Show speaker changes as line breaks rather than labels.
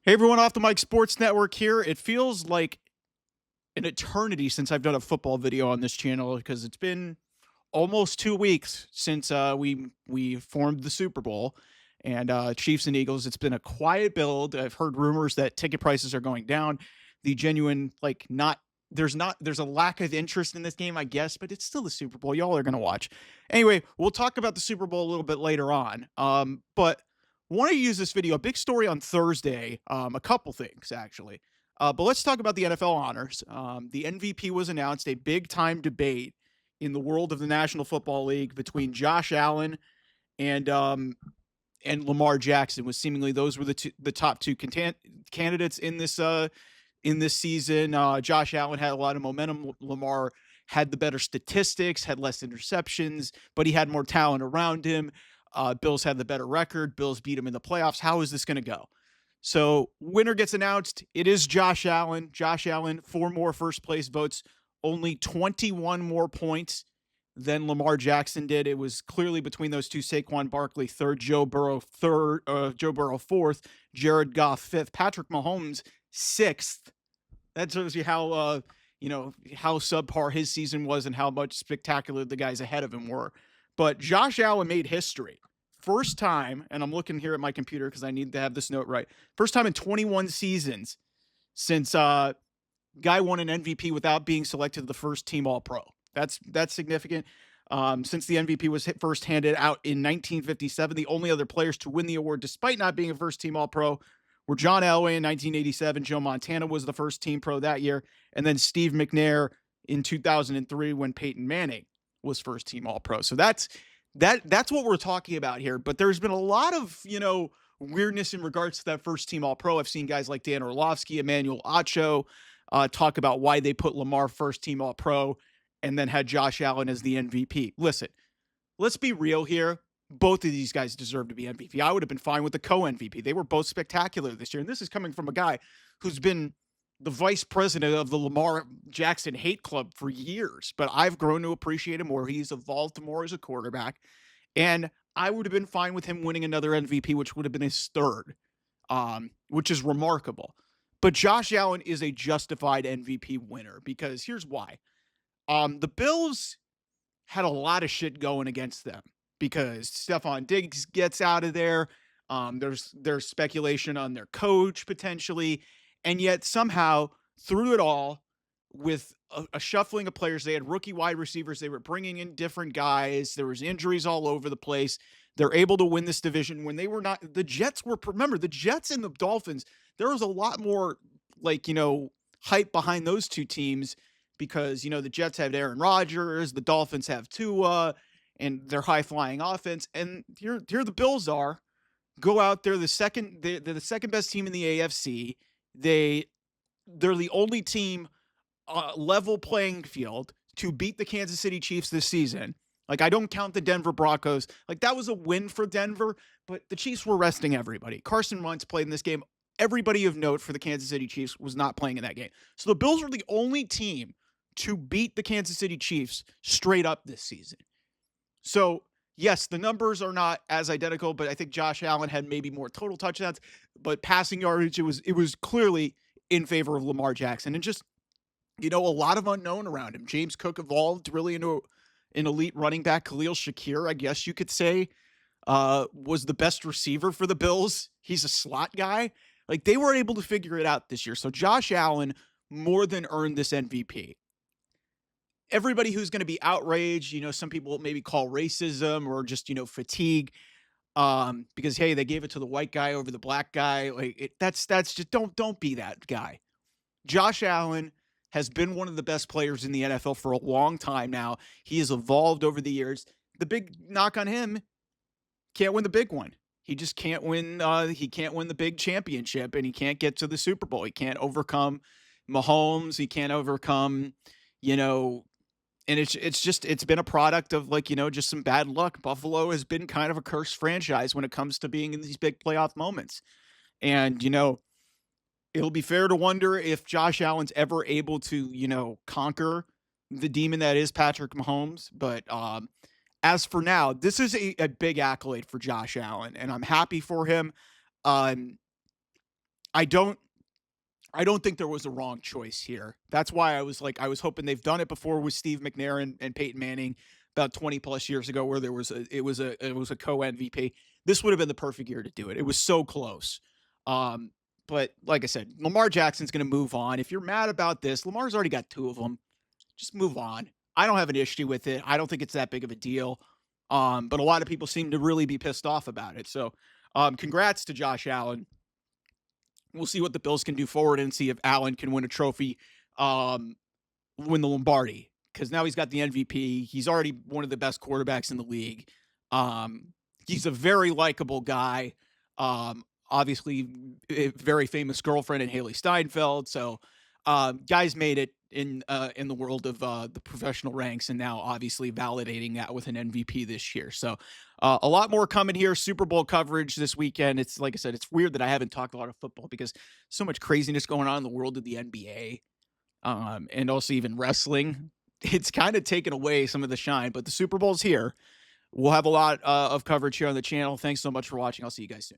Hey everyone, off the Mike Sports Network here. It feels like an eternity since I've done a football video on this channel because it's been almost 2 weeks since we formed the Super Bowl and Chiefs and Eagles. It's been a quiet build. I've heard rumors that ticket prices are going down. The genuine not there's a lack of interest in this game, I guess, but it's still the Super Bowl. Y'all are gonna watch. Anyway, we'll talk about the Super Bowl a little bit later on. But want to use this video, a big story on Thursday, a couple things actually. But let's talk about the NFL honors. The MVP was announced, a big time debate in the world of the National Football League between Josh Allen and Lamar Jackson. Was seemingly those were the top two candidates in this season. Josh Allen had a lot of momentum. Lamar had the better statistics, had less interceptions, but he had more talent around him. Bills had the better record. Bills beat him in the playoffs. How is this going to go? So winner gets announced. It is Josh Allen. Josh Allen, 4 more first place votes, only 21 more points than Lamar Jackson did. It was clearly between those two. Saquon Barkley third, Joe Burrow fourth, Jared Goff fifth, Patrick Mahomes sixth. That shows you how how subpar his season was and how much spectacular the guys ahead of him were. But Josh Allen made history. First time, and I'm looking here at my computer because I need to have this note right. First time in 21 seasons since guy won an MVP without being selected to the first team All Pro. That's significant. Since the MVP was first handed out in 1957, the only other players to win the award, despite not being a first team All Pro, were John Elway in 1987. Joe Montana was the first team pro that year, and then Steve McNair in 2003 when Peyton Manning was first team All Pro. So that's what we're talking about here. But there's been a lot of weirdness in regards to that first team All Pro. I've seen guys like Dan Orlovsky, Emmanuel Acho talk about why they put Lamar first team All Pro and then had Josh Allen as the MVP. Listen, let's be real here. Both of these guys deserve to be MVP. I would have been fine with the co-MVP. They were both spectacular this year. And this is coming from a guy who's been the vice president of the Lamar Jackson hate club for years. But I've grown to appreciate him more. He's evolved more as a quarterback. And I would have been fine with him winning another MVP, which would have been his third, which is remarkable. But Josh Allen is a justified MVP winner because here's why. The Bills had a lot of shit going against them because Stephon Diggs gets out of there. There's speculation on their coach potentially. And yet somehow through it all, with a shuffling of players, they had rookie wide receivers. They were bringing in different guys. There was injuries all over the place. They're able to win this division when they were not. The Jets were, remember, the Jets and the Dolphins, there was a lot more hype behind those two teams because, the Jets have Aaron Rodgers, the Dolphins have Tua, and their high-flying offense. And here the Bills are. Go out there, they're the second best team in the AFC. They're the only team level playing field to beat the Kansas City Chiefs this season. I don't count the Denver Broncos. That was a win for Denver, but the Chiefs were resting everybody. Carson Wentz played in this game. Everybody of note for the Kansas City Chiefs was not playing in that game. So the Bills were the only team to beat the Kansas City Chiefs straight up this season. So, yes, the numbers are not as identical, but I think Josh Allen had maybe more total touchdowns, but passing yardage, it was clearly in favor of Lamar Jackson. And just, a lot of unknown around him. James Cook evolved really into an elite running back. Khalil Shakir, I guess you could say, was the best receiver for the Bills. He's a slot guy. They were able to figure it out this year. So Josh Allen more than earned this MVP. Everybody who's going to be outraged, some people maybe call racism or just, fatigue, because, hey, they gave it to the white guy over the black guy. That's just don't be that guy. Josh Allen has been one of the best players in the NFL for a long time now. He has evolved over the years. The big knock on him, can't win the big one. He just can't win. He can't win the big championship, and he can't get to the Super Bowl. He can't overcome Mahomes. He can't overcome, and it's been a product of just some bad luck. Buffalo has been kind of a cursed franchise when it comes to being in these big playoff moments. And, it'll be fair to wonder if Josh Allen's ever able to, conquer the demon that is Patrick Mahomes. But as for now, this is a big accolade for Josh Allen, and I'm happy for him. I don't I don't think there was a wrong choice here. That's why I was hoping they've done it before with Steve McNair and Peyton Manning about 20 plus years ago, where it was a co MVP. This would have been the perfect year to do it. It was so close. Um, but like I said, Lamar Jackson's going to move on. If you're mad about this, Lamar's already got two of them. Just move on. I don't have an issue with it. I don't think it's that big of a deal. But a lot of people seem to really be pissed off about it. So, congrats to Josh Allen. We'll see what the Bills can do forward and see if Allen can win a trophy, um, win the Lombardi, because now he's got the MVP. He's already one of the best quarterbacks in the league. Um, he's a very likable guy. Obviously, a very famous girlfriend in Haley Steinfeld. So, guys made it in the world of the professional ranks, and now obviously validating that with an MVP this year. So, a lot more coming here. Super Bowl coverage this weekend. It's like I said, it's weird that I haven't talked a lot of football because so much craziness going on in the world of the NBA, and also even wrestling. It's kind of taken away some of the shine, but the Super Bowl's here. We'll have a lot of coverage here on the channel. Thanks so much for watching. I'll see you guys soon.